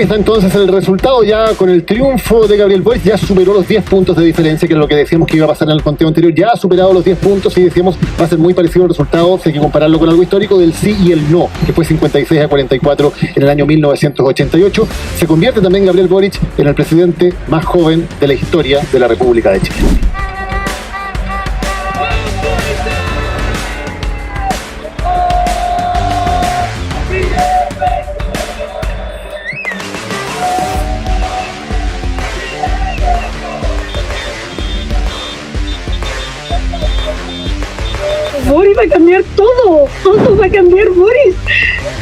Está entonces el resultado ya con el triunfo de Gabriel Boric, ya superó los 10 puntos de diferencia, que es lo que decíamos que iba a pasar en el conteo anterior, ya ha superado los 10 puntos y decíamos va a ser muy parecido el resultado, si hay que compararlo con algo histórico, del sí y el no, que fue 56 a 44 en el año 1988. Se convierte también Gabriel Boric en el presidente más joven de la historia de la República de Chile. Boric va a cambiar todo va a cambiar Boric.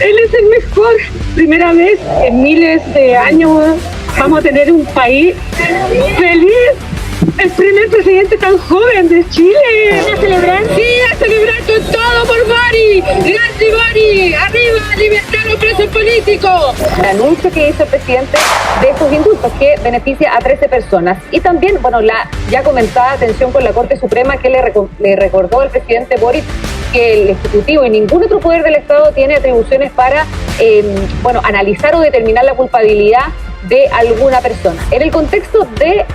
Él es el mejor. Primera vez en miles de años vamos a tener un país feliz. El primer presidente tan joven de Chile. ¿Van a celebrar? Sí, a celebrar con todo por Boric. Gracias Boric. Arriba, libertad a los presos políticos. El anuncio que hizo el presidente de estos indultos que beneficia a 13 personas. Y también, bueno, la ya comentada atención con la Corte Suprema que le recordó al presidente Boric que el Ejecutivo y ningún otro poder del Estado tiene atribuciones para, analizar o determinar la culpabilidad de alguna persona. En el contexto de,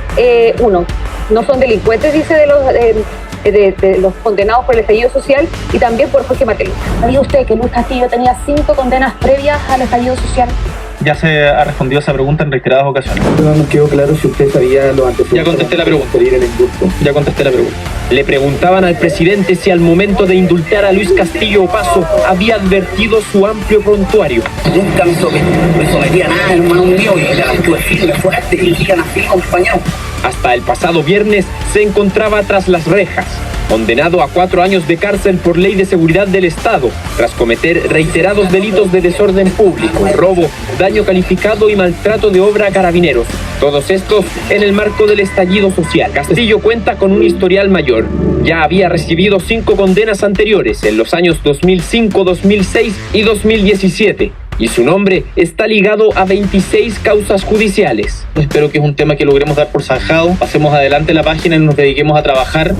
no son delincuentes, dice, de los condenados por el estallido social, y también por Jorge Martelly. ¿Sabía usted que Luis Castillo tenía 5 condenas previas al estallido social? Ya se ha respondido esa pregunta en reiteradas ocasiones. No nos quedó claro si usted sabía los antecedentes. Ya contesté la pregunta. Ya contesté la pregunta. Le preguntaban al presidente si al momento de indultar a Luis Castillo Opaso había advertido su amplio prontuario. Nunca me sometía a nada, hermano mío, y la actúe firme, fuerte, y sigan así, compañero. Hasta el pasado viernes se encontraba tras las rejas, condenado a 4 años de cárcel por ley de seguridad del Estado, tras cometer reiterados delitos de desorden público, robo, daño calificado y maltrato de obra a carabineros. Todos estos en el marco del estallido social. Castillo cuenta con un historial mayor. Ya había recibido 5 condenas anteriores en los años 2005, 2006 y 2017. Y su nombre está ligado a 26 causas judiciales. Espero que es un tema que logremos dar por zanjado. Pasemos adelante la página y nos dediquemos a trabajar.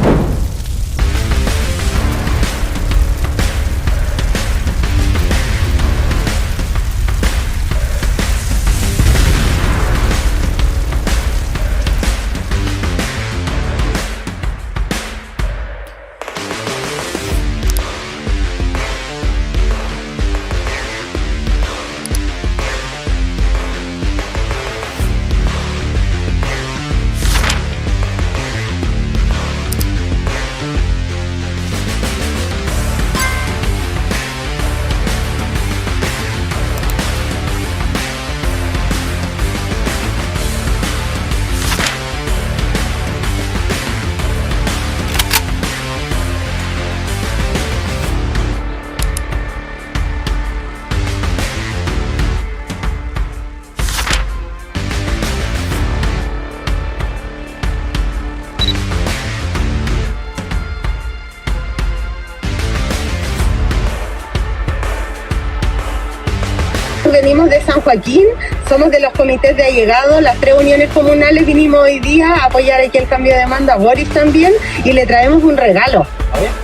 Venimos de San Joaquín, somos de los comités de allegados, las 3 uniones comunales vinimos hoy día a apoyar aquí el cambio de mando a Boric también, y le traemos un regalo,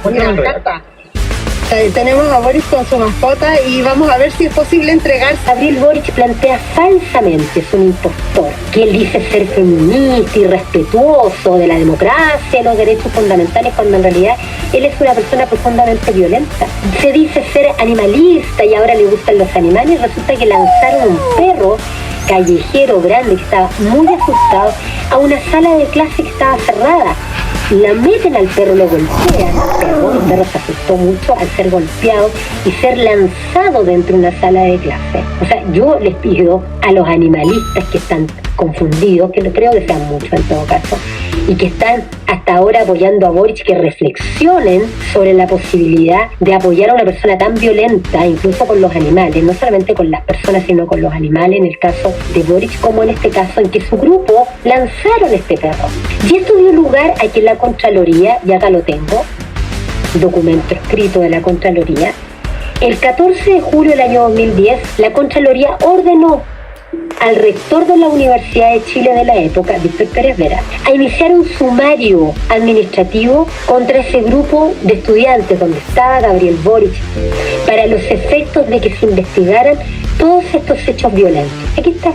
una carta. Tenemos a Boric con su mascota y vamos a ver si es posible entregar. Gabriel Boric plantea falsamente, es un impostor, que él dice ser feminista y respetuoso de la democracia y los derechos fundamentales, cuando en realidad él es una persona profundamente violenta. Se dice ser animalista y ahora le gustan los animales, y resulta que lanzaron un perro callejero grande que estaba muy asustado a una sala de clase que estaba cerrada. La meten al perro, lo golpean. El perro se asustó mucho al ser golpeado y ser lanzado dentro de una sala de clase. O sea, yo les pido a los animalistas que están confundidos, que no creo que sean muchos en todo caso, y que están hasta ahora apoyando a Boric, que reflexionen sobre la posibilidad de apoyar a una persona tan violenta, incluso con los animales, no solamente con las personas, sino con los animales, en el caso de Boric, como en este caso en que su grupo lanzaron este perro. Y esto dio lugar a que la Contraloría, y acá lo tengo, documento escrito de la Contraloría, el 14 de julio del año 2010, la Contraloría ordenó al rector de la Universidad de Chile de la época, Víctor Pérez Vera, a iniciar un sumario administrativo contra ese grupo de estudiantes donde estaba Gabriel Boric, para los efectos de que se investigaran todos estos hechos violentos. Aquí está.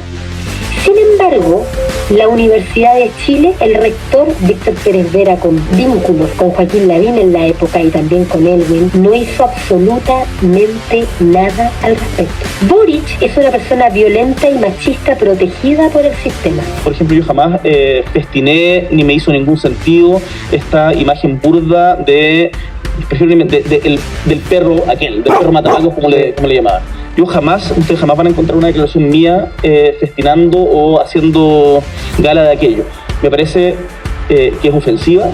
cargo la Universidad de Chile, el rector Víctor Pérez Vera, con vínculos con Joaquín Lavín en la época y también con Elwin, no hizo absolutamente nada al respecto. Boric es una persona violenta y machista protegida por el sistema. Por ejemplo, yo jamás festiné ni me hizo ningún sentido esta imagen burda del perro aquel, del perro matapacos, como le llamaban. Ustedes jamás van a encontrar una declaración mía festinando o haciendo gala de aquello. Me parece que es ofensiva,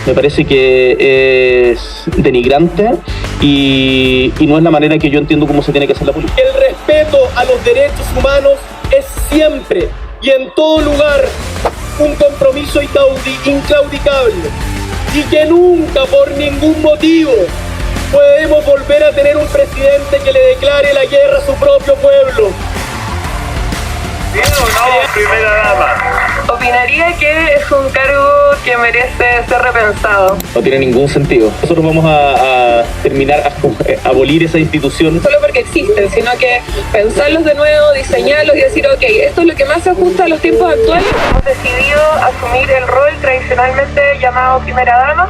me parece que es denigrante y no es la manera que yo entiendo cómo se tiene que hacer la política. El respeto a los derechos humanos es siempre y en todo lugar un compromiso inclaudicable y que nunca por ningún motivo podemos volver a tener un presidente que le declare la guerra a su propio pueblo. ¿Bien o no, primera dama? Opinaría que es un cargo que merece ser repensado. No tiene ningún sentido. Nosotros vamos a terminar a abolir esa institución. No solo porque existen, sino que pensarlos de nuevo, diseñarlos y decir, ok, esto es lo que más se ajusta a los tiempos actuales. Hemos decidido asumir el rol tradicionalmente llamado primera dama,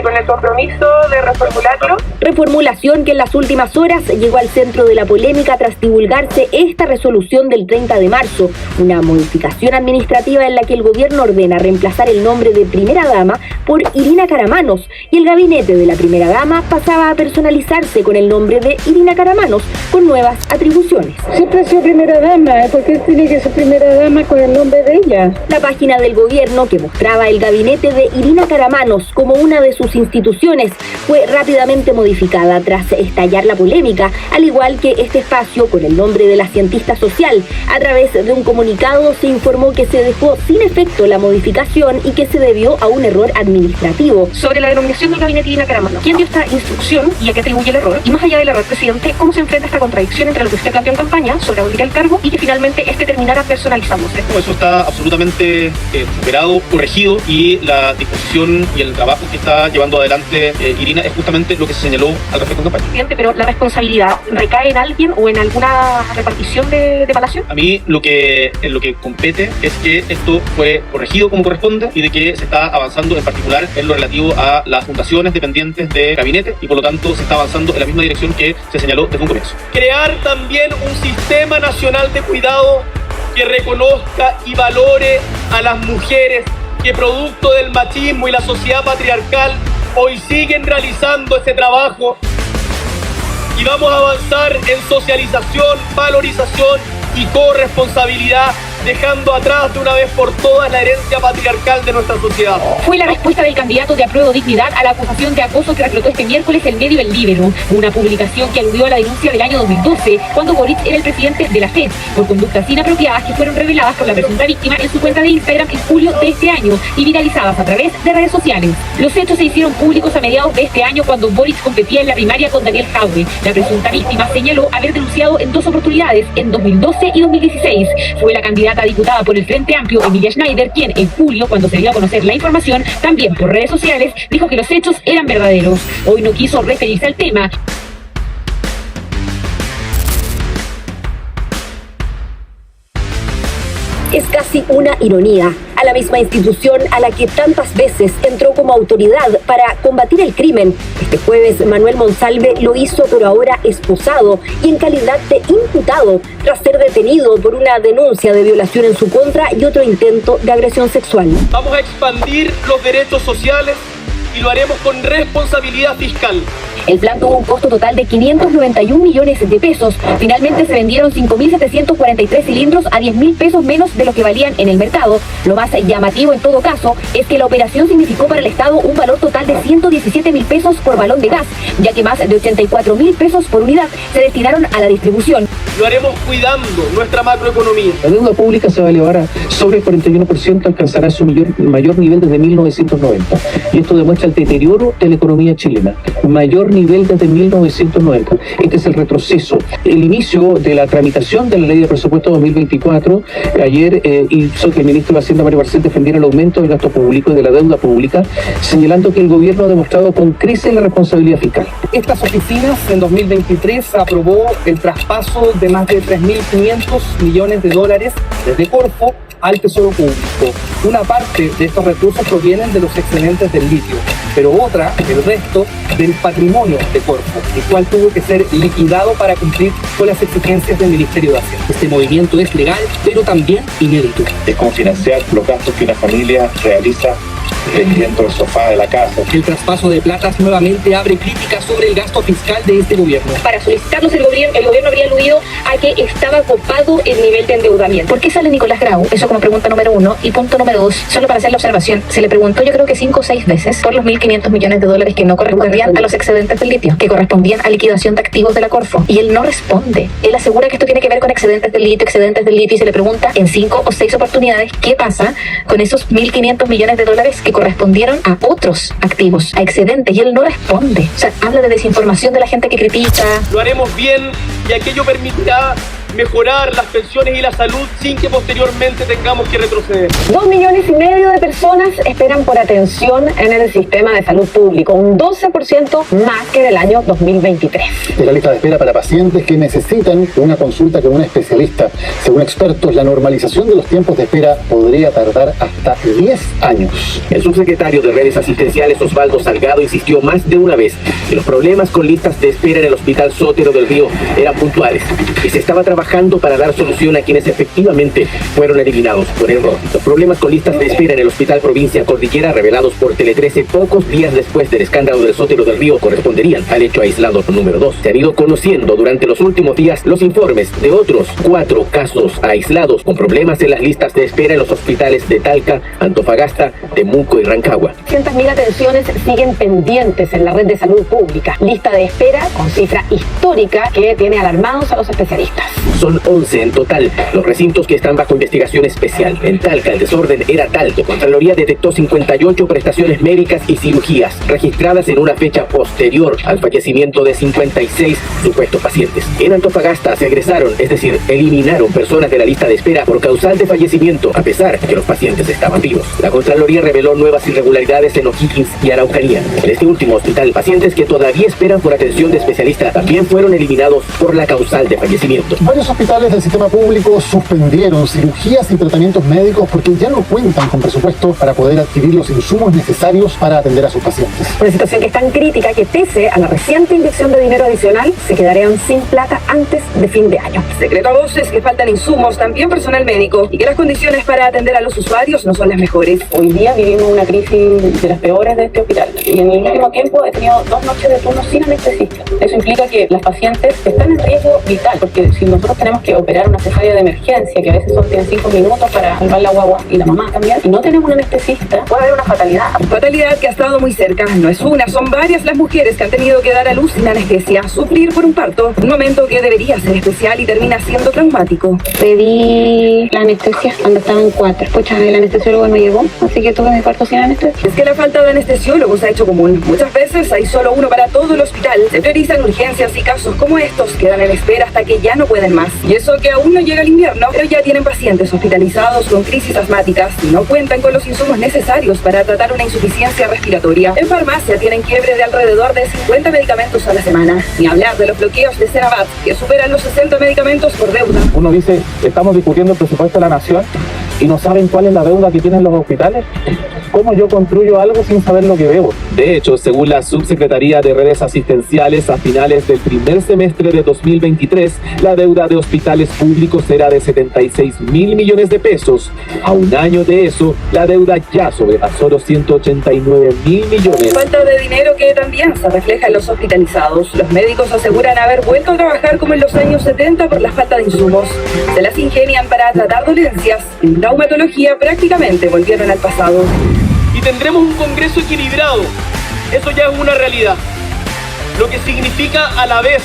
con el compromiso de reformularlo. Reformulación que en las últimas horas llegó al centro de la polémica tras divulgarse esta resolución del 30 de marzo, una modificación administrativa en la que el gobierno ordena reemplazar el nombre de primera dama por Irina Karamanos y el gabinete de la primera dama pasaba a personalizarse con el nombre de Irina Karamanos con nuevas atribuciones. Siempre ha sido primera dama, ¿por qué tiene que ser primera dama con el nombre de ella? La página del gobierno que mostraba el gabinete de Irina Karamanos como una de sus instituciones fue rápidamente modificada tras estallar la polémica, al igual que este espacio con el nombre de la cientista social. A través de un comunicado se informó que se dejó sin efecto la modificación y que se debió a un error administrativo. Sobre la denominación del gabinete de Irina Karamanos, ¿quién dio esta instrucción y a qué atribuye el error? Y más allá del error, presidente, ¿cómo se enfrenta esta contradicción entre lo que usted planteó en campaña sobre abolir el cargo y que finalmente terminara personalizándose? Eso está absolutamente superado, corregido, y la disposición y el trabajo que está llevando adelante Irina es justamente lo que se señaló al respecto en campaña. Presidente, pero ¿la responsabilidad recae en alguien o en alguna repartición de palacio? A mí lo que compete es que esto fue corregido como corresponde y de que se está avanzando en particular en lo relativo a las fundaciones dependientes de gabinete y por lo tanto se está avanzando en la misma dirección que se señaló desde un comienzo. Crear también un sistema nacional de cuidado que reconozca y valore a las mujeres que producto del machismo y la sociedad patriarcal hoy siguen realizando ese trabajo, y vamos a avanzar en socialización, valorización y corresponsabilidad, dejando atrás de una vez por todas la herencia patriarcal de nuestra sociedad. Fue la respuesta del candidato de Apruebo Dignidad a la acusación de acoso que reflotó este miércoles el medio El Líbero, una publicación que aludió a la denuncia del año 2012, cuando Boric era el presidente de la FED, por conductas inapropiadas que fueron reveladas por la presunta víctima en su cuenta de Instagram en julio de este año y viralizadas a través de redes sociales. Los hechos se hicieron públicos a mediados de este año cuando Boric competía en la primaria con Daniel Jadwe. La presunta víctima señaló haber denunciado en dos oportunidades, en 2012 y 2016. Fue la candidata a diputada por el Frente Amplio, Emilia Schneider, quien en julio, cuando se dio a conocer la información, también por redes sociales, dijo que los hechos eran verdaderos. Hoy no quiso referirse al tema. Es casi una ironía. A la misma institución a la que tantas veces entró como autoridad para combatir el crimen. Este jueves Manuel Monsalve lo hizo, pero ahora esposado y en calidad de imputado tras ser detenido por una denuncia de violación en su contra y otro intento de agresión sexual. Vamos a expandir los derechos sociales y lo haremos con responsabilidad fiscal. El plan tuvo un costo total de 591 millones de pesos. Finalmente se vendieron 5.743 cilindros a 10.000 pesos menos de lo que valían en el mercado. Lo más llamativo en todo caso es que la operación significó para el Estado un valor total de 117.000 pesos por balón de gas, ya que más de 84.000 pesos por unidad se destinaron a la distribución. Lo haremos cuidando nuestra macroeconomía. La deuda pública se va a elevar a sobre el 41%, alcanzará su mayor nivel desde 1990. Y esto demuestra el deterioro de la economía chilena. Mayor nivel desde 1990. Este es el retroceso. El inicio de la tramitación de la ley de presupuesto 2024 ayer hizo que el ministro de Hacienda, Mario Barcel, defendiera el aumento del gasto público y de la deuda pública, señalando que el gobierno ha demostrado con creces la responsabilidad fiscal. Estas oficinas en 2023 aprobó el traspaso de más de 3.500 millones de dólares desde Corfo al Tesoro Público. Una parte de estos recursos provienen de los excedentes del litio, pero otra, el resto, del patrimonio de Corfo, el cual tuvo que ser liquidado para cumplir con las exigencias del Ministerio de Hacienda. Este movimiento es legal, pero también inédito. Es como financiar los gastos que una familia realiza vendiendo el sofá de la casa. El traspaso de platas nuevamente abre críticas sobre el gasto fiscal de este gobierno. Para solicitarlos el gobierno habría aludido a que estaba copado el nivel de endeudamiento. ¿Por qué sale Nicolás Grau? Eso como pregunta número 1. Y punto número 2, solo para hacer la observación, se le preguntó yo creo que 5 o 6 veces por los 1.500 millones de dólares que no correspondían a los excedentes del litio, que correspondían a liquidación de activos de la Corfo. Y él no responde. Él asegura que esto tiene que ver con excedentes del litio, y se le pregunta en 5 o 6 oportunidades qué pasa con esos 1.500 millones de dólares que correspondieron a otros activos, a excedentes, y él no responde. O sea, habla de desinformación de la gente que critica. Lo haremos bien y aquello permitirá mejorar las pensiones y la salud sin que posteriormente tengamos que retroceder. 2,5 millones de personas esperan por atención en el sistema de salud público, un 12% más que en el año 2023. Es la lista de espera para pacientes que necesitan una consulta con un especialista. Según expertos, la normalización de los tiempos de espera podría tardar hasta 10 años. El subsecretario de Redes Asistenciales, Osvaldo Salgado, insistió más de una vez que los problemas con listas de espera en el Hospital Sotero del Río eran puntuales y se estaba trabajando para dar solución a quienes efectivamente fueron eliminados por error. Los problemas con listas de espera en el Hospital Provincia Cordillera, revelados por Tele 13 pocos días después del escándalo del Sotero del Río, corresponderían al hecho aislado número 2. Se han ido conociendo durante los últimos días los informes de otros 4 casos aislados con problemas en las listas de espera en los hospitales de Talca, Antofagasta, Temuco y Rancagua. 300.000 atenciones siguen pendientes en la red de salud pública. Lista de espera con cifra histórica que tiene alarmados a los especialistas. Son 11 en total los recintos que están bajo investigación especial. En Talca el desorden era tal que Contraloría detectó 58 prestaciones médicas y cirugías registradas en una fecha posterior al fallecimiento de 56 supuestos pacientes. En Antofagasta se egresaron, es decir, eliminaron personas de la lista de espera por causal de fallecimiento, a pesar de que los pacientes estaban vivos. La Contraloría reveló nuevas irregularidades en O'Higgins y Araucanía. En este último hospital, pacientes que todavía esperan por atención de especialista también fueron eliminados por la causal de fallecimiento. Varios hospitales del sistema público suspendieron cirugías y tratamientos médicos porque ya no cuentan con presupuesto para poder adquirir los insumos necesarios para atender a sus pacientes. Una situación que es tan crítica que, pese a la reciente inyección de dinero adicional, se quedarían sin plata antes de fin de año. Secreto a voces que faltan insumos, también personal médico, y que las condiciones para atender a los usuarios no son las mejores. Hoy día vivimos una crisis de las peores de este hospital, y en el último tiempo he tenido 2 noches de turno sin anestesista. Eso implica que las pacientes están en riesgo vital, porque si nosotros tenemos que operar una cesárea de emergencia, que a veces tienen 5 minutos para salvar la guagua y la mamá también, y no tenemos un anestesista, puede haber una fatalidad. Fatalidad que ha estado muy cerca. No es una, son varias las mujeres que han tenido que dar a luz sin anestesia, sufrir por un parto, un momento que debería ser especial y termina siendo traumático. Pedí la anestesia cuando estaban 4. Pucha, el anestesiólogo no llegó, así que tuve mi parto sin anestesia. Es que la falta de anestesiólogo se ha hecho común. Muchas veces hay solo uno para todo el hospital. Se priorizan urgencias y casos como estos quedan en espera hasta que ya no pueden más. Y eso que aún no llega el invierno, pero ya tienen pacientes hospitalizados con crisis asmáticas y no cuentan con los insumos necesarios para tratar una insuficiencia respiratoria. En farmacia tienen quiebre de alrededor de 50 medicamentos a la semana. Ni hablar de los bloqueos de Senabat, que superan los 60 medicamentos por deuda. Uno dice, estamos discutiendo el presupuesto de la nación y no saben cuál es la deuda que tienen los hospitales. ¿Cómo yo construyo algo sin saber lo que debo? De hecho, según la Subsecretaría de Redes Asistenciales, a finales del primer semestre de 2023, la deuda de hospitales públicos será de 76.000 millones de pesos. A un año de eso, la deuda ya sobrepasó los 189.000 millones. Falta de dinero que también se refleja en los hospitalizados. Los médicos aseguran haber vuelto a trabajar como en los años 70 por la falta de insumos. Se las ingenian para tratar dolencias. En traumatología prácticamente volvieron al pasado. Y tendremos un Congreso equilibrado. Eso ya es una realidad. Lo que significa a la vez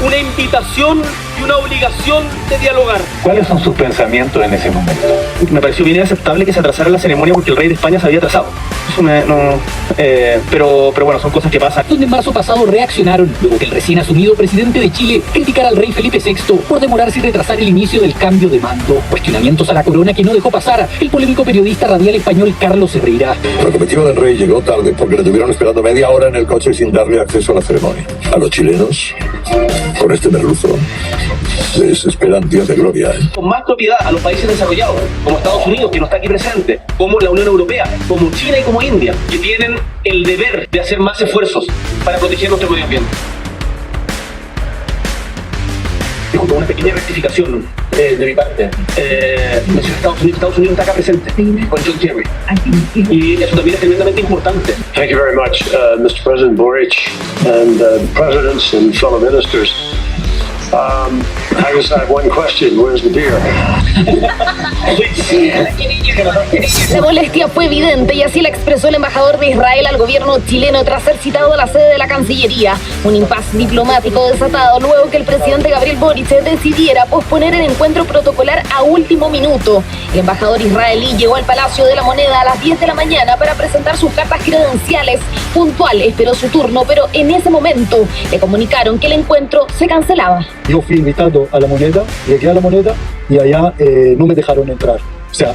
una invitación y una obligación de dialogar. ¿Cuáles son sus pensamientos en ese momento? Me pareció bien inaceptable que se atrasara la ceremonia porque el rey de España se había atrasado. Eso pero bueno, son cosas que pasan. Donde en marzo pasado reaccionaron luego que el recién asumido presidente de Chile criticara al rey Felipe VI por demorarse y retrasar el inicio del cambio de mando. Cuestionamientos a la corona que no dejó pasar el polémico periodista radial español Carlos Herrera. La comitiva del rey llegó tarde porque le tuvieron esperando media hora en el coche sin darle acceso a la ceremonia. A los chilenos, con este merluzo les esperan días de gloria. Con más propiedad a los países desarrollados, como Estados Unidos, que no está aquí presente, como la Unión Europea, como China y como India, que tienen el deber de hacer más esfuerzos para proteger nuestro medio ambiente. Junto a una pequeña rectificación de mi parte, mencioné Estados Unidos está acá presente con John Kerry, y eso también es tremendamente importante. Thank you very much, Mr. President Boric, and presidents and fellow ministers. I just have one question. Where's the beer? La molestia fue evidente y así la expresó el embajador de Israel al gobierno chileno tras ser citado a la sede de la Cancillería. Un impasse diplomático desatado luego que el presidente Gabriel Boric decidiera posponer el encuentro protocolar a último minuto. El embajador israelí llegó al Palacio de la Moneda a las 10 de la mañana para presentar sus cartas credenciales. Puntual esperó su turno, pero en ese momento le comunicaron que el encuentro se cancelaba. Yo fui invitado a la Moneda, llegué a la Moneda y allá no me dejaron entrar. O sea,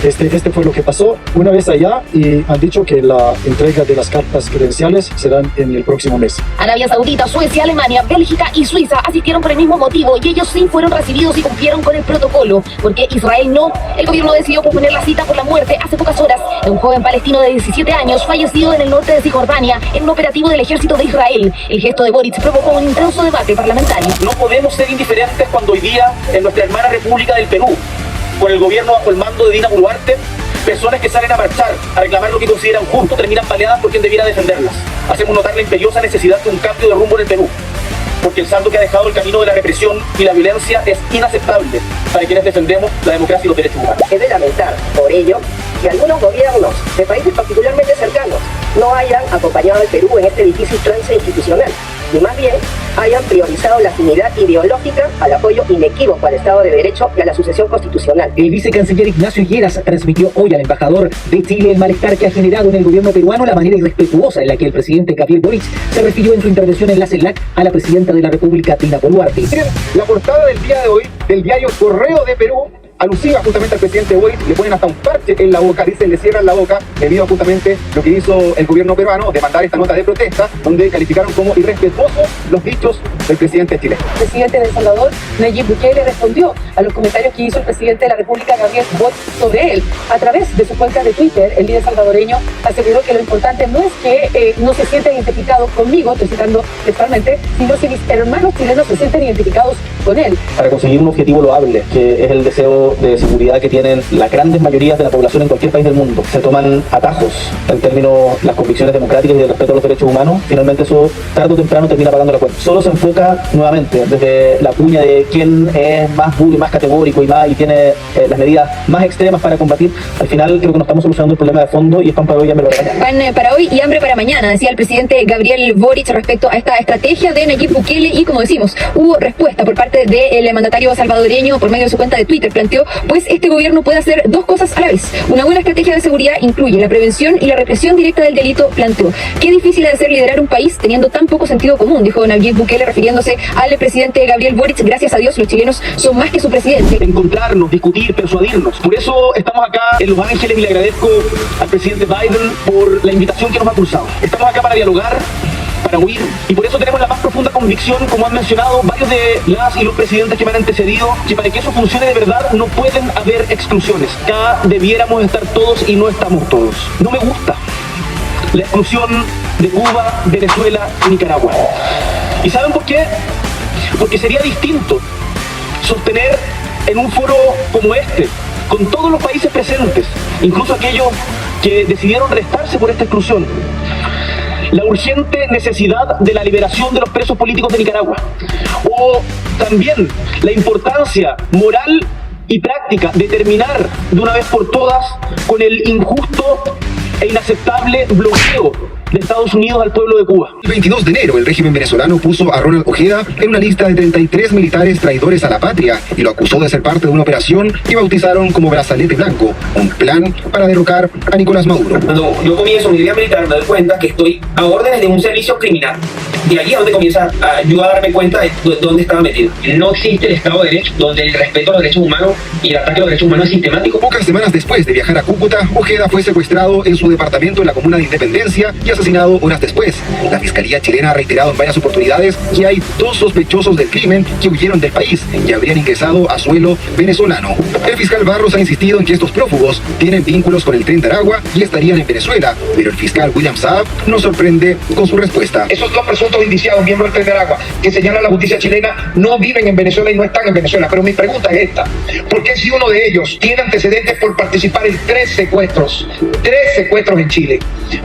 este fue lo que pasó una vez allá y han dicho que la entrega de las cartas credenciales serán en el próximo mes. Arabia Saudita, Suecia, Alemania, Bélgica y Suiza asistieron por el mismo motivo y ellos sí fueron recibidos y cumplieron con el protocolo, porque Israel no. El gobierno decidió posponer la cita por la muerte hace pocas horas de un joven palestino de 17 años fallecido en el norte de Cisjordania en un operativo del ejército de Israel. El gesto de Boric provocó un intenso debate parlamentario. No podemos ser indiferentes cuando hoy día en nuestra hermana República del Perú, con el gobierno bajo el mando de Dina Boluarte, personas que salen a marchar, a reclamar lo que consideran justo, terminan baleadas por quien debiera defenderlas. Hacemos notar la imperiosa necesidad de un cambio de rumbo en el Perú, porque el saldo que ha dejado el camino de la represión y la violencia es inaceptable para quienes defendemos la democracia y los derechos humanos. Es de lamentar, por ello, que algunos gobiernos de países particularmente cercanos no hayan acompañado al Perú en este difícil trance institucional, y más bien hayan priorizado la afinidad ideológica al apoyo inequívoco al Estado de Derecho y a la sucesión constitucional. El vicecanciller Ignacio Higueras transmitió hoy al embajador de Chile el malestar que ha generado en el gobierno peruano la manera irrespetuosa en la que el presidente Gabriel Boric se refirió en su intervención en la CELAC a la presidenta de la República, Dina Boluarte. La portada del día de hoy del diario Correo de Perú, alusiva justamente al presidente Boric, le ponen hasta un parche en la boca, dicen, le cierran la boca debido a justamente lo que hizo el gobierno peruano de mandar esta nota de protesta, donde calificaron como irrespetuosos los dichos del presidente chileno. El presidente de El Salvador, Nayib Bukele, respondió a los comentarios que hizo el presidente de la República, Gabriel Boric, sobre él. A través de su cuenta de Twitter, el líder salvadoreño aseguró que lo importante no es que no se sientan identificados conmigo, estoy citando textualmente, sino que mis hermanos chilenos se sienten identificados con él. Para conseguir un objetivo loable, que es el deseo de seguridad que tienen las grandes mayorías de la población en cualquier país del mundo, se toman atajos en términos de las convicciones democráticas y del respeto a los derechos humanos, finalmente eso tarde o temprano termina pagando la cuenta. Solo se enfoca nuevamente desde la cuña de quién es más duro y más categórico y tiene las medidas más extremas para combatir. Al final creo que no estamos solucionando el problema de fondo y es pan para hoy y hambre para mañana. Pan para hoy y hambre para mañana, decía el presidente Gabriel Boric respecto a esta estrategia de Nayib Bukele, y como decimos, hubo respuesta por parte del mandatario salvadoreño por medio de su cuenta de Twitter. Planteó, pues este gobierno puede hacer dos cosas a la vez. Una buena estrategia de seguridad incluye la prevención y la represión directa del delito. Planteó, qué difícil ha de ser liderar un país teniendo tan poco sentido común, dijo Nayib Bukele refiriéndose al presidente Gabriel Boric. Gracias a Dios los chilenos son más que su presidente. Encontrarnos, discutir, persuadirnos. Por eso estamos acá en Los Ángeles y le agradezco al presidente Biden por la invitación que nos ha cruzado. Estamos acá para dialogar, para huir, y por eso tenemos la más profunda convicción, como han mencionado varios de las y los presidentes que me han antecedido, que para que eso funcione de verdad no pueden haber exclusiones. Acá debiéramos estar todos y no estamos todos. No me gusta la exclusión de Cuba, Venezuela y Nicaragua. ¿Y saben por qué? Porque sería distinto sostener en un foro como este, con todos los países presentes, incluso aquellos que decidieron restarse por esta exclusión, la urgente necesidad de la liberación de los presos políticos de Nicaragua, o también la importancia moral y práctica de terminar de una vez por todas con el injusto e inaceptable bloqueo de Estados Unidos al pueblo de Cuba. El 22 de enero, el régimen venezolano puso a Ronald Ojeda en una lista de 33 militares traidores a la patria y lo acusó de ser parte de una operación que bautizaron como Brazalete Blanco, un plan para derrocar a Nicolás Maduro. Cuando yo comienzo mi vida militar me doy cuenta que estoy a órdenes de un servicio criminal. Y aquí es donde comienza yo a darme cuenta de dónde estaba metido. No existe el Estado de Derecho, donde el respeto a los derechos humanos y el ataque a los derechos humanos es sistemático. Pocas semanas después de viajar a Cúcuta, Ojeda fue secuestrado en su departamento en la comuna de Independencia y asesinado horas después. La Fiscalía chilena ha reiterado en varias oportunidades que hay 2 sospechosos del crimen que huyeron del país y habrían ingresado a suelo venezolano. El fiscal Barros ha insistido en que estos prófugos tienen vínculos con el Tren de Aragua y estarían en Venezuela, pero el fiscal William Saab nos sorprende con su respuesta. Esos 2 presuntos indiciados, miembros del Tren de Aragua, que señala la justicia chilena, no viven en Venezuela y no están en Venezuela. Pero mi pregunta es esta: ¿por qué si uno de ellos tiene antecedentes por participar en 3 secuestros en Chile,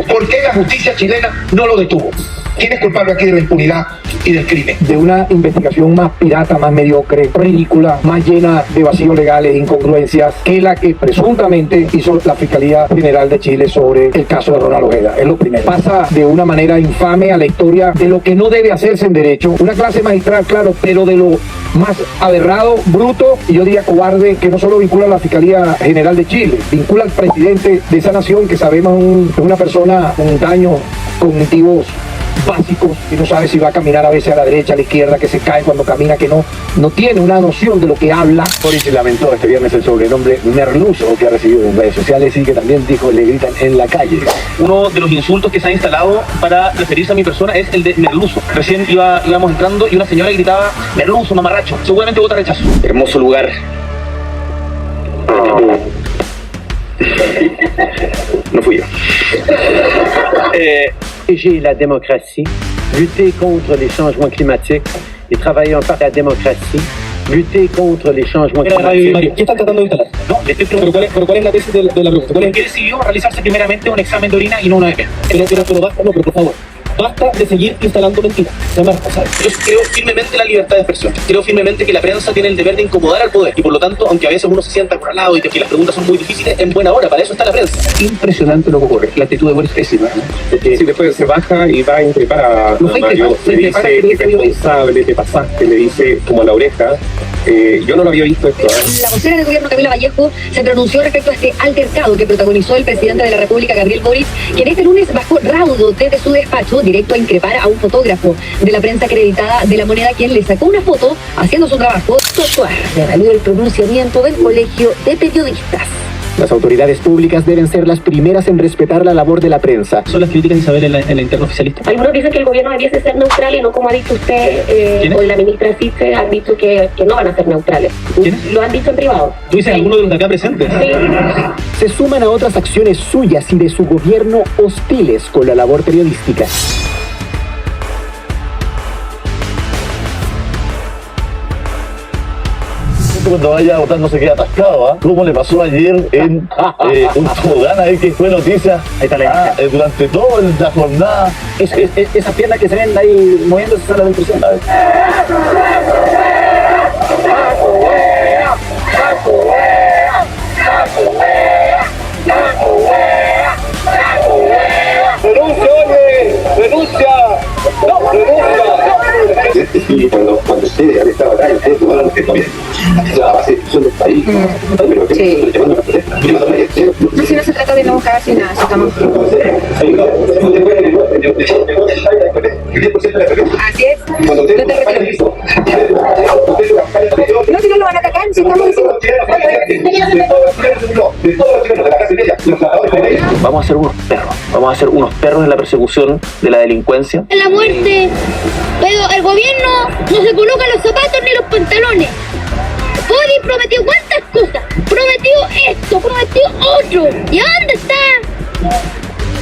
por qué la justicia chilena no lo detuvo? ¿Quién es culpable aquí de la impunidad y del crimen? De una investigación más pirata, más mediocre, ridícula, más llena de vacíos legales e incongruencias que la que presuntamente hizo la Fiscalía General de Chile sobre el caso de Ronald Ojeda. Es lo primero. Pasa de una manera infame a la historia de lo que no debe hacerse en derecho. Una clase magistral, claro, pero de lo más aberrado, bruto y yo diría cobarde, que no solo vincula a la Fiscalía General de Chile, vincula al presidente de esa nación que sabemos es una persona con daños cognitivos básicos, que no sabe si va a caminar a veces a la derecha, a la izquierda, que se cae cuando camina, que no tiene una noción de lo que habla. Boric lamentó este viernes el sobrenombre merluzo que ha recibido en redes sociales y que también dijo le gritan en la calle. Uno de los insultos que se ha instalado para referirse a mi persona es el de merluzo. Recién íbamos entrando y una señora gritaba merluzo, mamarracho. Seguramente vota rechazo. Hermoso lugar. No fui yo. Protéger la démocratie, lutter contre les changements climatiques et travailler en faveur de la démocratie, lutter contre les changements climatiques. ¿Qué están tratando de instalar? No, le estoy preguntando, pero ¿cuál es la tesis de la pregunta? ¿Por qué decidió realizarse primeramente un examen de orina y no una EP? Pero basta, no, pero por favor. Basta de seguir instalando mentiras. Yo creo firmemente en la libertad de expresión. Creo firmemente que la prensa tiene el deber de incomodar al poder. Y por lo tanto, aunque a veces uno se sienta acorralado y que las preguntas son muy difíciles, en buena hora, para eso está la prensa. Impresionante lo que ocurre. La actitud de Boris es pésima. Si después se baja y va a increpar a Mario, le dice irresponsable, te pasaste, le dice como a la oreja. Yo no lo había visto esto. La vocera del gobierno, Camila Vallejo, se pronunció respecto a este altercado que protagonizó el presidente de la República, Gabriel Boric, quien este lunes bajó raudo desde su despacho directo a increpar a un fotógrafo de la prensa acreditada de La Moneda, quien le sacó una foto haciendo su trabajo. Realió el pronunciamiento del Colegio de Periodistas. Las autoridades públicas deben ser las primeras en respetar la labor de la prensa. Son las críticas, Isabel, en la interna oficialista. Algunos dicen que el gobierno debiese ser neutral y no como ha dicho usted, o la ministra Siche han dicho que no van a ser neutrales. ¿Quiénes? Lo han dicho en privado. ¿Tú dices alguno de los de acá presentes? Sí. Se suman a otras acciones suyas y de su gobierno hostiles con la labor periodística. Cuando vaya a votar no se queda atascado, ¿ah? ¿Cómo le pasó ayer en un tobogán ahí que fue noticia? Ahí está la durante toda la jornada. Esas piernas que se ven ahí moviéndose son la impresión. ¡Renuncia, oye! ¡Renuncia! ¡No, renuncia! Y cuando ustedes han estado acá, ustedes tomaron que también la base de discusión del país. Pero que llevando la protesta. No, si no se trata de no buscarse nada, estamos. Así es. No te retiro. No, si no lo van a atacar, si estamos diciendo. Vamos a ser unos perros en la persecución de la delincuencia. La muerte, pero el gobierno no se coloca los zapatos ni los pantalones. Boris prometió cuántas cosas, prometió esto, prometió otro. ¿Y dónde está?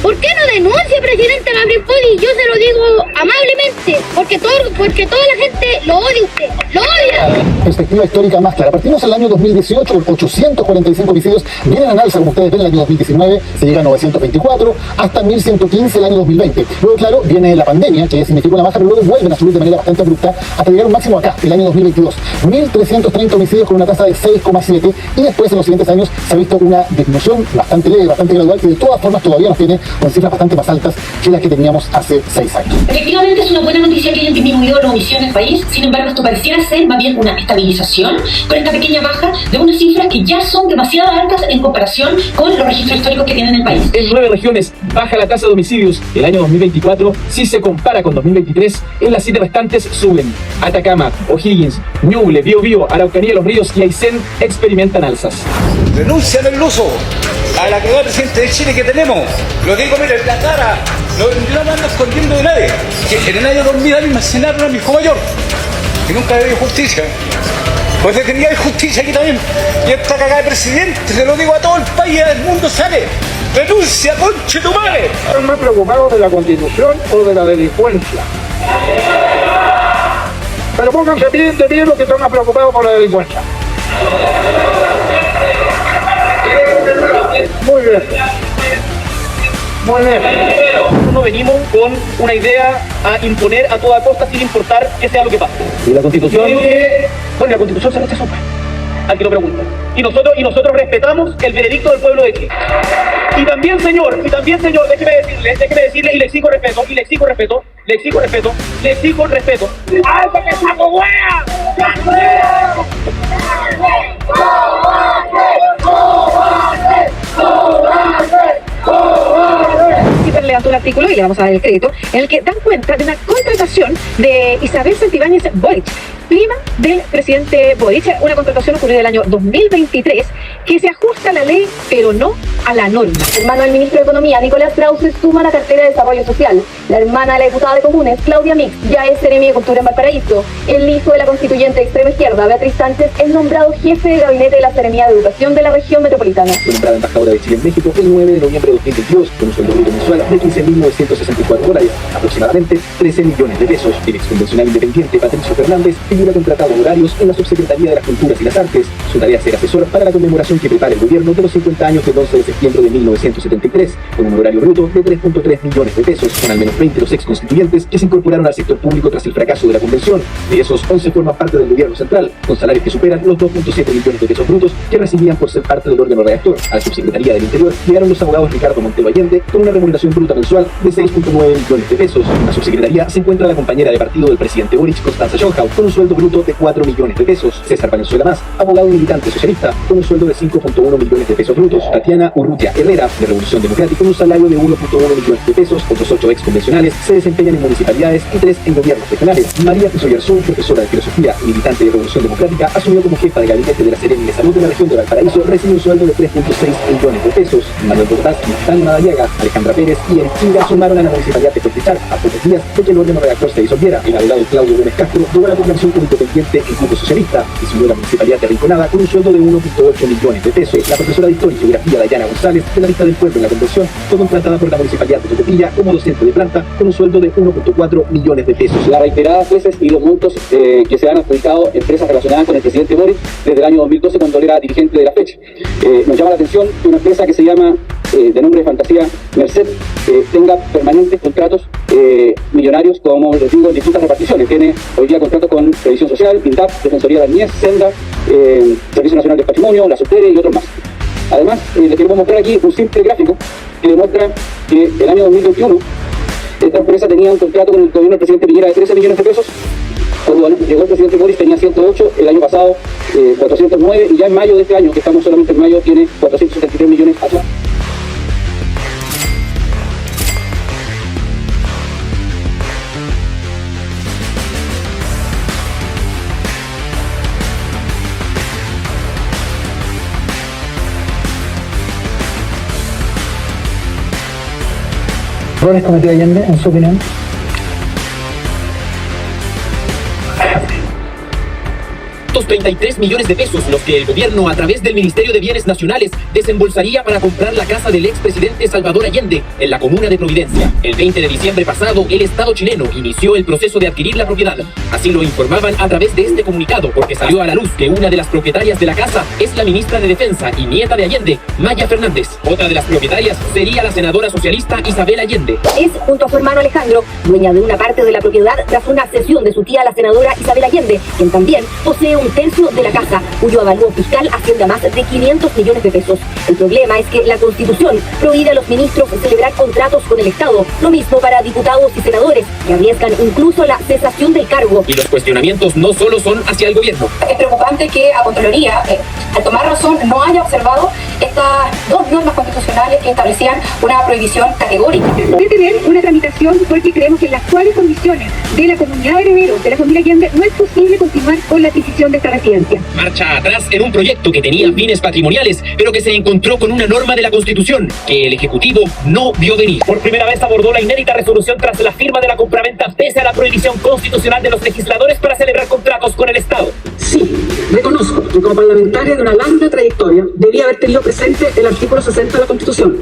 ¿Por qué no denuncia, presidente Gabriel Boric? Yo se lo digo amablemente, porque toda la gente lo odia a usted, lo odia. Perspectiva histórica más clara. Partimos en el año 2018 con 845 homicidios, vienen en alza, como ustedes ven, el año 2019 se llega a 924, hasta 1115 el año 2020. Luego, claro, viene la pandemia, que significó una baja, pero luego vuelven a subir de manera bastante abrupta hasta llegar a un máximo acá, el año 2022. 1.330 homicidios con una tasa de 6,7, y después en los siguientes años se ha visto una disminución bastante leve, bastante gradual, que de todas formas todavía nos tiene con cifras bastante más altas que las que teníamos hace 6 años. Efectivamente es una buena noticia que hayan disminuido la omisión en el país, sin embargo esto pareciera ser más bien una estabilización con esta pequeña baja de unas cifras que ya son demasiado altas en comparación con los registros históricos que tienen en el país. En 9 regiones baja la tasa de homicidios el año 2024, si se compara con 2023, en las 7 restantes suben. Atacama, O'Higgins, Ñuble, Biobío, Araucanía, Los Ríos y Aysén experimentan alzas. Denuncian el uso a la cagada presidente de Chile que tenemos. Lo digo, mira, en la cara. No ando escondiendo de nadie. Que en el año 2000 a mí me asesinaron a mi hijo mayor. Y nunca había justicia. Pues de que ni hay justicia aquí también. Y esta cagada de presidente, se lo digo a todo el país, del mundo sale. ¡Renuncia, conche tu madre! ¿Están más preocupados de la Constitución o de la delincuencia? Pero pónganse bien de pie los que están más preocupados por la delincuencia. Muy bien. Muy bien. No venimos con una idea a imponer a toda costa sin importar que sea lo que pase. ¿Y la Constitución? Bueno, la Constitución se rechazó. Al que lo pregunta. Y nosotros respetamos el veredicto del pueblo de Chile. Y también, señor, déjeme decirle, y le exijo respeto. ¡Ay, porque saco wea! Levantó un artículo y le vamos a dar el crédito, en el que dan cuenta de una contratación de Isabel Santibáñez Boric, prima del presidente Boric, una contratación ocurrida el año 2023 que se ajusta a la ley pero no a la norma. El hermano del ministro de Economía, Nicolás Krause, suma la cartera de Desarrollo Social. La hermana de la diputada de Comunes, Claudia Mix, ya es seremi de Cultura en Valparaíso. El hijo de la constituyente de extrema izquierda, Beatriz Sánchez, es nombrado jefe de gabinete de la Seremía de Educación de la región metropolitana. Fue nombrada embajadora de Chile en México el 9 de noviembre de 2022 con un sueldo bruto mensual de $15.964, aproximadamente 13 millones de pesos. El exconvencional independiente Patricio Fernández figura contratado horarios en la Subsecretaría de las Culturas y las Artes. Su tarea es ser asesor para la conmemoración que prepara el gobierno de los 50 años del 11 de septiembre de 1973, con un horario bruto de 3.3 millones de pesos. Son al menos 20 los exconstituyentes que se incorporaron al sector público tras el fracaso de la convención. De esos, 11 forman parte del gobierno central, con salarios que superan los 2.7 millones de pesos brutos que recibían por ser parte del órgano redactor. A la Subsecretaría del Interior llegaron los abogados Ricardo Montelo Allende con una remuneración bruta mensual de 6.9 millones de pesos. En la subsecretaría se encuentra la compañera de partido del presidente Boric, Constanza Schonhaus, con un sueldo bruto de 4 millones de pesos. César Valenzuela Más, abogado y militante socialista, con un sueldo de 5.1 millones de pesos brutos. Tatiana Urrutia Herrera, de Revolución Democrática, con un salario de 1.1 millones de pesos. Otros 8 ex convencionales se desempeñan en municipalidades y 3 en gobiernos regionales. María Fusoyarzún, profesora de filosofía y militante de Revolución Democrática, asumió como jefa de gabinete de la Seremi de Salud de la región de Valparaíso, recibe un sueldo de 3.6 millones de pesos. Manuel Bordaz, Tania Madariaga, Alejandra Pérez y Eric Chinga sumaron a la municipalidad de Cotichar a pocos días de que el órgano redactor se disolviera. El abogado Claudio Gómez Castro tuvo la proclamación como independiente en Grupo Socialista y subió a la municipalidad de Rinconada con un sueldo de 1.8 millones de pesos. La profesora de Historia y Geografía Dayana González, de la lista del pueblo en la convención, fue contratada por la municipalidad de Tocopilla como docente de planta con un sueldo de 1.4 millones de pesos. Las reiteradas veces y los montos que se han adjudicado empresas relacionadas con el presidente Boric desde el año 2012 cuando él era dirigente de la fecha. Nos llama la atención que una empresa que se llama de nombre de fantasía Merced tenga permanentes contratos millonarios, como les digo, en distintas reparticiones. Tiene hoy día contratos con Previsión Social, INDAP, Defensoría de la Niñez, Senda, Servicio Nacional del Patrimonio, la Subtere y otros más. Además, les queremos mostrar aquí un simple gráfico que demuestra que el año 2021 esta empresa tenía un contrato con el gobierno del presidente Piñera de 13 millones de pesos. Cuando llegó el presidente Boric tenía 108, el año pasado 409 y ya en mayo de este año, que estamos solamente en mayo, tiene 473 millones allá. ¿Errores cometió Allende, en su opinión? $33 millones de pesos los que el gobierno a través del Ministerio de Bienes Nacionales desembolsaría para comprar la casa del expresidente Salvador Allende en la comuna de Providencia. El 20 de diciembre pasado, el Estado chileno inició el proceso de adquirir la propiedad. Así lo informaban a través de este comunicado, porque salió a la luz que una de las propietarias de la casa es la ministra de Defensa y nieta de Allende, Maya Fernández. Otra de las propietarias sería la senadora socialista Isabel Allende. Es, junto a su hermano Alejandro, dueña de una parte de la propiedad tras una cesión de su tía, la senadora Isabel Allende, quien también posee un un tercio de la casa, cuyo avalúo fiscal asciende a más de 500 millones de pesos. El problema es que la Constitución prohíbe a los ministros celebrar contratos con el Estado, lo mismo para diputados y senadores, que arriesgan incluso la cesación del cargo. Y los cuestionamientos no solo son hacia el gobierno. Es preocupante que a Contraloría, al tomar razón, no haya observado estas dos normas constitucionales que establecían una prohibición categórica. Detener una tramitación porque creemos que en las actuales condiciones de la comunidad de herederos de la familia Allende no es posible continuar con la adquisición de esta residencia. Marcha atrás en un proyecto que tenía fines patrimoniales, pero que se encontró con una norma de la Constitución que el Ejecutivo no vio venir. Por primera vez abordó la inédita resolución tras la firma de la compraventa pese a la prohibición constitucional de los legisladores para celebrar contratos con el Estado. Sí, reconozco que como parlamentaria de una larga trayectoria debía haber tenido presente el artículo 60 de la Constitución.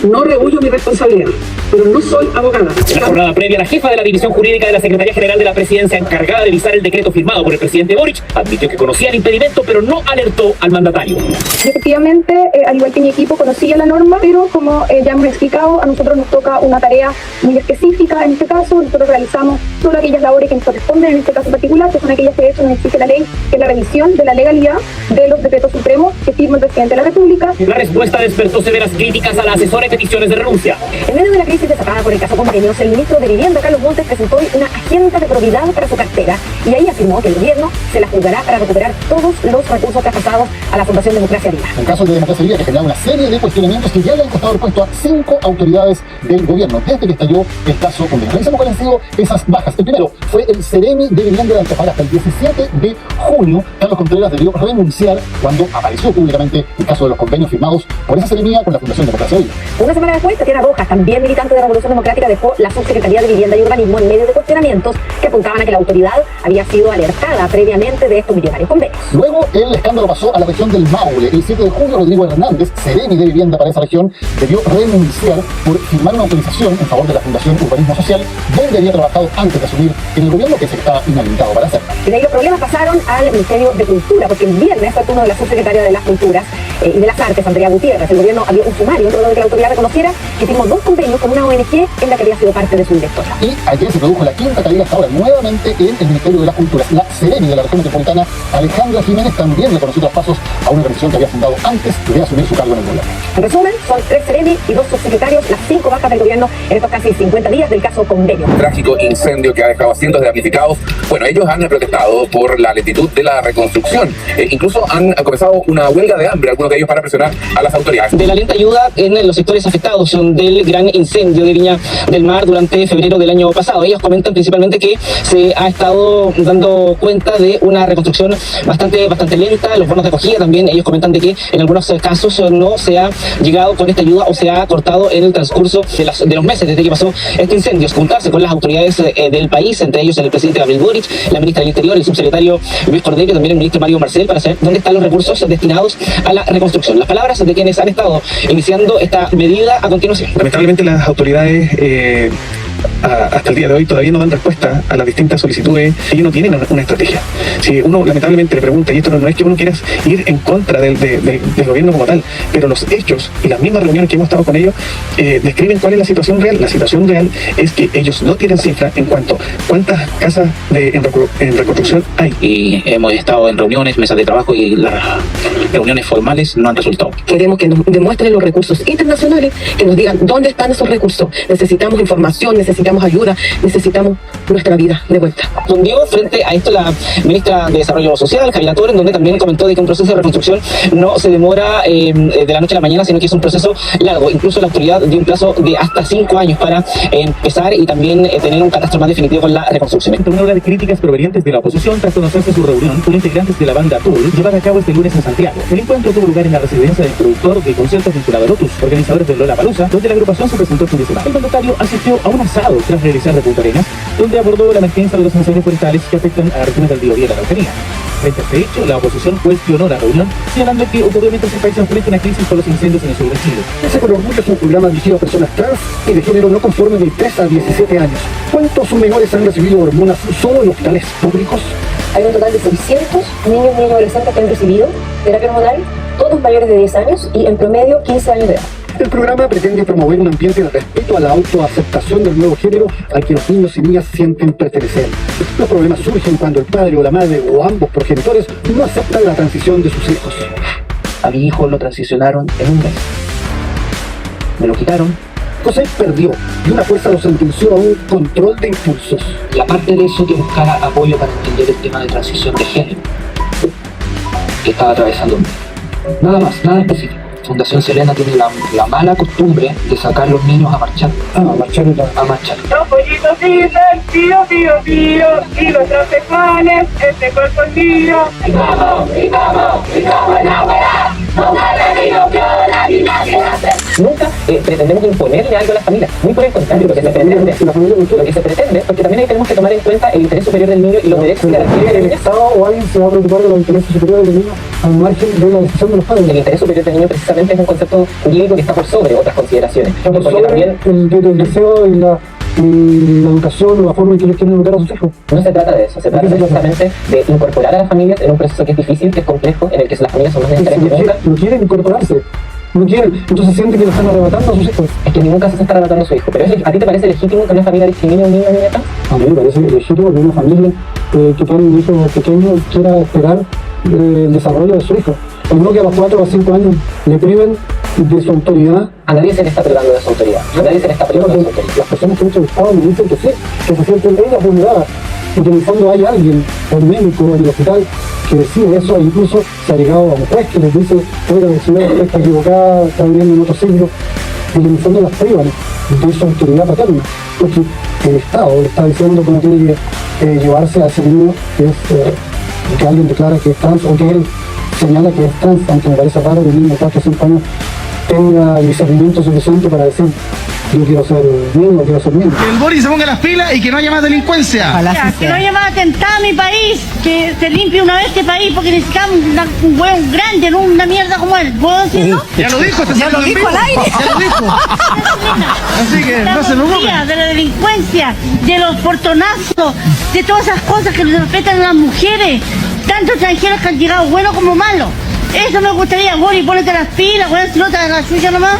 No rehuyo mi responsabilidad, pero no soy abogada. En la jornada previa, la jefa de la División Jurídica de la Secretaría General de la Presidencia, encargada de revisar el decreto firmado por el presidente Boric, admitió que conocía el impedimento, pero no alertó al mandatario. Efectivamente, al igual que mi equipo, conocía la norma, pero como ya hemos explicado, a nosotros nos toca una tarea muy específica. En este caso, nosotros realizamos solo aquellas labores que nos corresponden en este caso particular, que son aquellas que de hecho nos exige la ley, que es la revisión de la legalidad de los decretos supremos que firma el presidente de la República. La respuesta despertó severas críticas a la asesora y peticiones de renuncia. En medio de la crisis desatada por el caso Convenios, el ministro de Vivienda, Carlos Montes, presentó hoy una agenda de probidad para su cartera y ahí afirmó que el gobierno se la jugará para recuperar todos los recursos traspasados a la Fundación Democracia Viva. El caso de Democracia Viva que genera una serie de cuestionamientos que ya le han costado el puesto a 5 autoridades del gobierno desde que estalló el caso Convenios. Revisamos cuáles han sido esas bajas. El primero fue el Ceremi de Vivienda de Antofagasta. El 17 de junio, Carlos Contreras debió renunciar cuando apareció públicamente el caso de los convenios firmados por esa seremía con la Fundación Democracia Viva. Una semana después, Tatiana Rojas, también militante de Revolución Democrática, dejó la Subsecretaría de Vivienda y Urbanismo en medio de cuestionamientos que apuntaban a que la autoridad había sido alertada previamente de estos millonarios convenios. Luego, el escándalo pasó a la región del Maule. El 7 de junio, Rodrigo Hernández, Ceremi de Vivienda para esa región, debió renunciar por firmar una autorización en favor de la Fundación Urbanismo Social, donde había trabajado antes de asumir en el gobierno, que se estaba inhabilitado para hacerlo. Y de ahí los problemas pasaron al Ministerio de Cultura, porque el viernes fue turno de la subsecretaria de las Culturas y de las Artes, Andrea Gutiérrez. El gobierno abrió un sumario luego de que la autoridad reconociera que firmó 2 convenios con una ONG en la que había sido parte de su directora. Y ayer se produjo la quinta caída hasta ahora, nuevamente en el Ministerio de las Culturas. La Ceremi de la región metropolitana, Alejandra Jiménez, también reconoció traspasos a una organización que había fundado antes de asumir su cargo en el gobierno. En resumen, son 3 Ceremi y 2 subsecretarios, las 5 bajas del gobierno en estos casi 50 días del caso Convenio. Trágico incendio que ha dejado a cientos de damnificados. Bueno, ellos han protestado por la lentitud de la reconstrucción. Incluso han comenzado una huelga de hambre, algunos de ellos para presionar a las autoridades. De la lenta ayuda en los sectores afectados del gran incendio de Viña del Mar durante febrero del año pasado. Ellos comentan principalmente que se ha estado dando cuenta de una reconstrucción bastante lenta. Los bonos de acogida también, ellos comentan de que en algunos casos no se ha llegado con esta ayuda o se ha cortado en el transcurso de los meses desde que pasó este incendio. Juntarse con las autoridades del país, entre ellos el presidente Gabriel Boric, la ministra del Interior, el subsecretario Luis Cordero y también el ministro Mario Marcel, para saber dónde están los recursos destinados a la reconstrucción. Las palabras de quienes han estado iniciando esta medida a continuación. Lamentablemente las autoridades hasta el día de hoy todavía no dan respuesta a las distintas solicitudes. Ellos no tienen una estrategia. Si uno lamentablemente le pregunta, y esto no es que uno quiera ir en contra del gobierno como tal, pero los hechos y las mismas reuniones que hemos estado con ellos describen cuál es la situación real. La situación real es que ellos no tienen cifra en cuanto a cuántas casas en reconstrucción hay. Y hemos estado en reuniones, mesas de trabajo, y las reuniones formales no han resultado. Queremos que nos demuestren los recursos internacionales, que nos digan dónde están esos recursos. Necesitamos información, necesitamos ayuda, necesitamos nuestra vida de vuelta. Respondió frente a esto la ministra de Desarrollo Social, Javiera Torres, donde también comentó de que un proceso de reconstrucción no se demora de la noche a la mañana, sino que es un proceso largo. Incluso la autoridad dio un plazo de hasta 5 años para empezar y también tener un catastro más definitivo con la reconstrucción. Una hora de críticas provenientes de la oposición tras conocerse su reunión con integrantes de la banda Tool llevada a cabo este lunes en Santiago. El encuentro tuvo lugar en la residencia del productor de conciertos vinculado a Lotus, organizadores de Lollapalooza, donde la agrupación se presentó el fin de semana. El mandatario asistió a un asado tras regresar de Punta Arenas, donde abordó la emergencia de los incendios forestales que afectan a las regiones del Biobío y la Araucanía. Frente a este hecho, la oposición cuestionó la reunión, señalando que ocurrió mientras el país se enfrenta a una crisis por los incendios en el sur de Chile. Ese con orgullo es un programa dirigido a personas trans y de género no conforme de 3 a 17 años. ¿Cuántos menores han recibido hormonas solo en hospitales públicos? Hay un total de 600 niños y adolescentes que han recibido terapia hormonal, todos mayores de 10 años y en promedio 15 años de edad. El programa pretende promover un ambiente de respeto a la autoaceptación del nuevo género al que los niños y niñas sienten pertenecer. Los problemas surgen cuando el padre o la madre o ambos progenitores no aceptan la transición de sus hijos. A mi hijo lo transicionaron en un mes. Me lo quitaron. José perdió y una fuerza lo sentenció a un control de impulsos. Y aparte de eso, que buscara apoyo para entender el tema de transición de género que estaba atravesando. Nada más, nada específico. Fundación Selena tiene la mala costumbre de sacar a los niños a marchar. A marchar. Los pollitos dicen pío, pío, pío, y los transexuales, este cuerpo es mío. Nunca pretendemos imponerle algo a las familias, muy por el contrario, lo que se pretende, porque también ahí tenemos que tomar en cuenta el interés superior del niño y los derechos que adquiere el Estado o alguien se va a preocupar de los intereses superiores del niño al margen de la decisión de los padres. El interés superior del niño precisamente es un concepto jurídico que está por sobre otras consideraciones. Por sobre también el deseo y la educación o la forma en que ellos quieren educar a sus hijos. No se trata de eso, se trata precisamente de incorporar a las familias en un proceso que es difícil, que es complejo, en el que las familias son más necesarias que nunca. No quieren incorporarse. No quieren, entonces sienten que le están arrebatando a sus hijos. Es que en ningún caso se está arrebatando a su hijo. Pero ¿a ti te parece legítimo que una familia discrimine a un niño o niña trans? A mí me parece legítimo que una familia que tiene un hijo pequeño quiera esperar el desarrollo de su hijo. No que a los 4 o 5 años le priven de su autoridad. A nadie se le está privando de su autoridad. A nadie se le está privando de su autoridad. Las personas que han entrevistado me dicen que sí, que se sienten ellas vulneradas. Y que en el fondo hay alguien, un médico en el hospital, que decide eso, e incluso se ha llegado a un juez que les dice, oiga, la señora está equivocada, está viviendo en otro siglo, y en el fondo las privan de su autoridad paterna, porque el Estado le está diciendo cómo tiene que llevarse a ese niño que alguien declara que es trans, o que él señala que es trans, aunque me parece raro que un niño de 4 o 5 años tenga el discernimiento suficiente para decir yo quiero ser niño, quiero ser niño. Que el Boris se ponga las pilas y que no haya más delincuencia. Que no haya más atentado a mi país, que se limpie una vez este país porque necesitamos un hueón grande, no una mierda como él. ¿Puedo decirlo? Ya lo dijo, ya lo dijo al aire. Ya lo dijo. Así que no se preocupen. De la delincuencia, de los portonazos, de todas esas cosas que nos respetan a las mujeres, tantos extranjeros que han llegado, bueno como malo. Eso me gustaría, Boris, ponete las pilas, weón, si no te hagas la suya nomás.